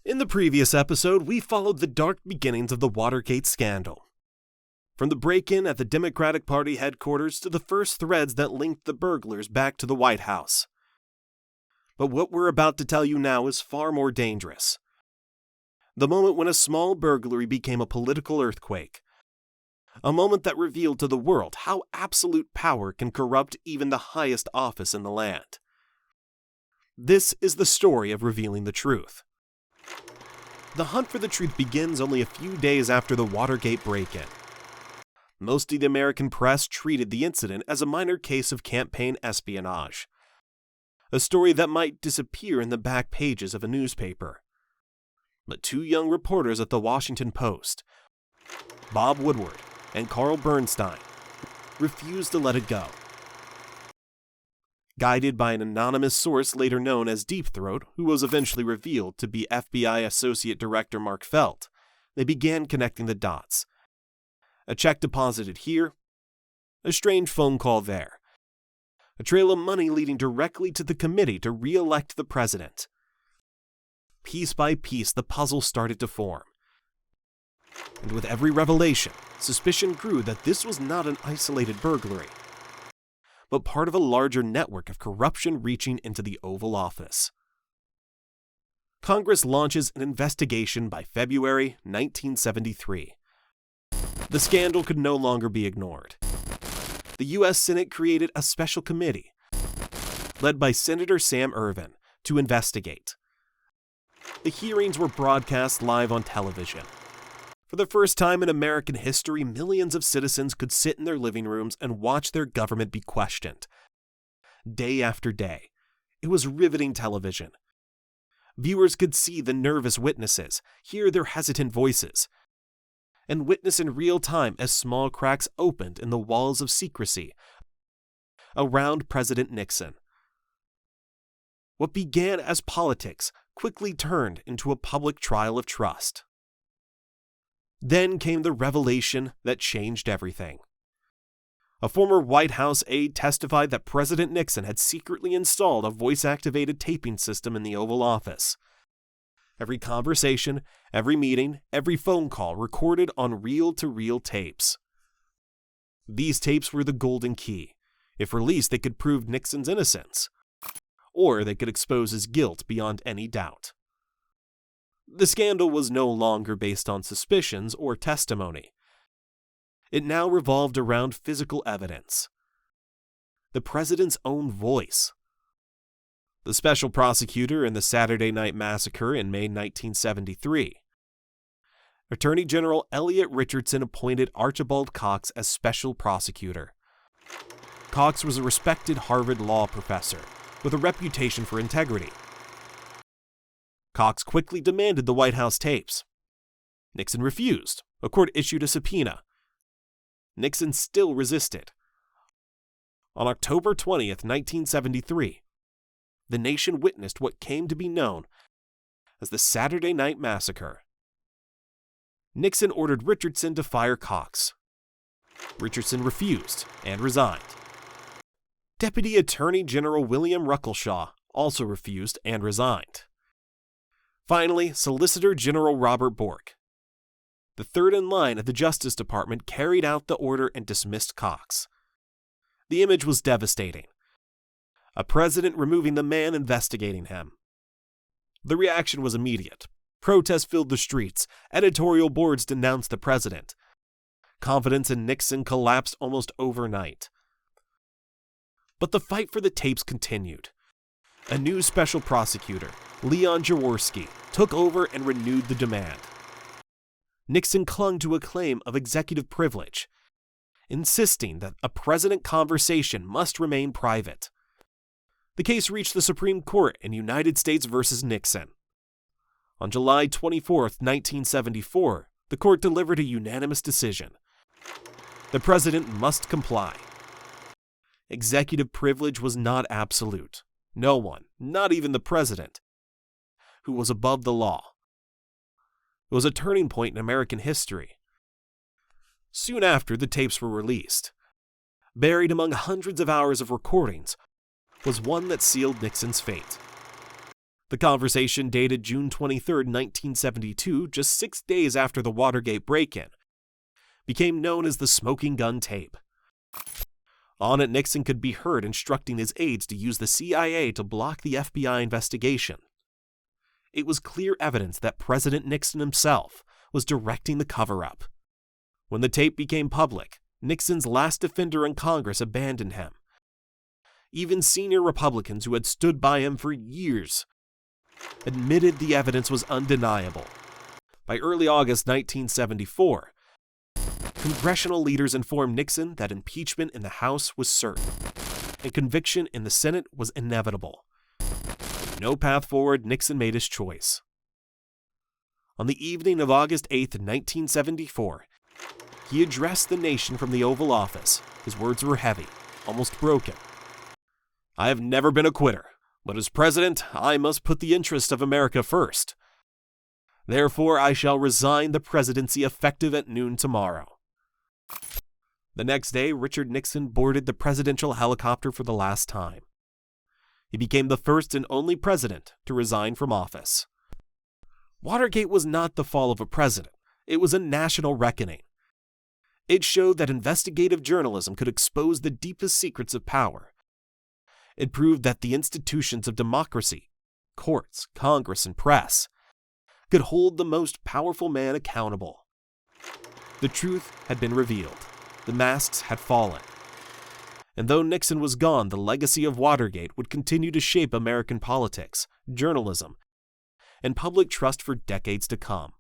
In the previous episode, we followed the dark beginnings of the Watergate scandal. From the break-in at the Democratic Party headquarters to the first threads that linked the burglars back to the White House. But what we're about to tell you now is far more dangerous. The moment when a small burglary became a political earthquake. A moment that revealed to the world how absolute power can corrupt even the highest office in the land. This is the story of revealing the truth. The hunt for the truth begins only a few days after the Watergate break-in. Most of the American press treated the incident as a minor case of campaign espionage. A story that might disappear in the back pages of a newspaper. But two young reporters at the Washington Post, Bob Woodward and Carl Bernstein, refused to let it go. Guided by an anonymous source later known as Deep Throat, who was eventually revealed to be FBI Associate Director Mark Felt, they began connecting the dots. A check deposited here, a strange phone call there, a trail of money leading directly to the committee to re-elect the president. Piece by piece, the puzzle started to form. And with every revelation, suspicion grew that this was not an isolated burglary, but part of a larger network of corruption reaching into the Oval Office. Congress launches an investigation by February 1973. The scandal could no longer be ignored. The U.S. Senate created a special committee, led by Senator Sam Ervin, to investigate. The hearings were broadcast live on television. For the first time in American history, millions of citizens could sit in their living rooms and watch their government be questioned. Day after day, it was riveting television. Viewers could see the nervous witnesses, hear their hesitant voices, and witness in real time as small cracks opened in the walls of secrecy around President Nixon. What began as politics quickly turned into a public trial of trust. Then came the revelation that changed everything. A former White House aide testified that President Nixon had secretly installed a voice-activated taping system in the Oval Office. Every conversation, every meeting, every phone call recorded on reel-to-reel tapes. These tapes were the golden key. If released, they could prove Nixon's innocence, or they could expose his guilt beyond any doubt. The scandal was no longer based on suspicions or testimony. It now revolved around physical evidence. The president's own voice. The special prosecutor in the Saturday Night Massacre in May 1973. Attorney General Elliot Richardson appointed Archibald Cox as special prosecutor. Cox was a respected Harvard law professor with a reputation for integrity. Cox quickly demanded the White House tapes. Nixon refused. A court issued a subpoena. Nixon still resisted. On October 20th, 1973, the nation witnessed what came to be known as the Saturday Night Massacre. Nixon ordered Richardson to fire Cox. Richardson refused and resigned. Deputy Attorney General William Ruckelshaw also refused and resigned. Finally, Solicitor General Robert Bork, the third in line at the Justice Department, carried out the order and dismissed Cox. The image was devastating. A president removing the man investigating him. The reaction was immediate. Protests filled the streets. Editorial boards denounced the president. Confidence in Nixon collapsed almost overnight. But the fight for the tapes continued. A new special prosecutor, Leon Jaworski, took over and renewed the demand. Nixon clung to a claim of executive privilege, insisting that a president conversation must remain private. The case reached the Supreme Court in United States v. Nixon. On July 24, 1974, the court delivered a unanimous decision. The president must comply. Executive privilege was not absolute. No one, not even the president, who was above the law. It was a turning point in American history. Soon after, the tapes were released. Buried among hundreds of hours of recordings was one that sealed Nixon's fate. The conversation, dated June 23, 1972, just 6 days after the Watergate break-in, became known as the smoking gun tape. On it, Nixon could be heard instructing his aides to use the CIA to block the FBI investigation. It was clear evidence that President Nixon himself was directing the cover-up. When the tape became public, Nixon's last defender in Congress abandoned him. Even senior Republicans who had stood by him for years admitted the evidence was undeniable. By early August 1974, congressional leaders informed Nixon that impeachment in the House was certain, and conviction in the Senate was inevitable. With no path forward, Nixon made his choice. On the evening of August 8, 1974, he addressed the nation from the Oval Office. His words were heavy, almost broken. "I have never been a quitter, but as president, I must put the interest of America first. Therefore, I shall resign the presidency effective at noon tomorrow." The next day, Richard Nixon boarded the presidential helicopter for the last time. He became the first and only president to resign from office. Watergate was not the fall of a president. It was a national reckoning. It showed that investigative journalism could expose the deepest secrets of power. It proved that the institutions of democracy, courts, Congress, and press, could hold the most powerful man accountable. The truth had been revealed. The masks had fallen. And though Nixon was gone, the legacy of Watergate would continue to shape American politics, journalism, and public trust for decades to come.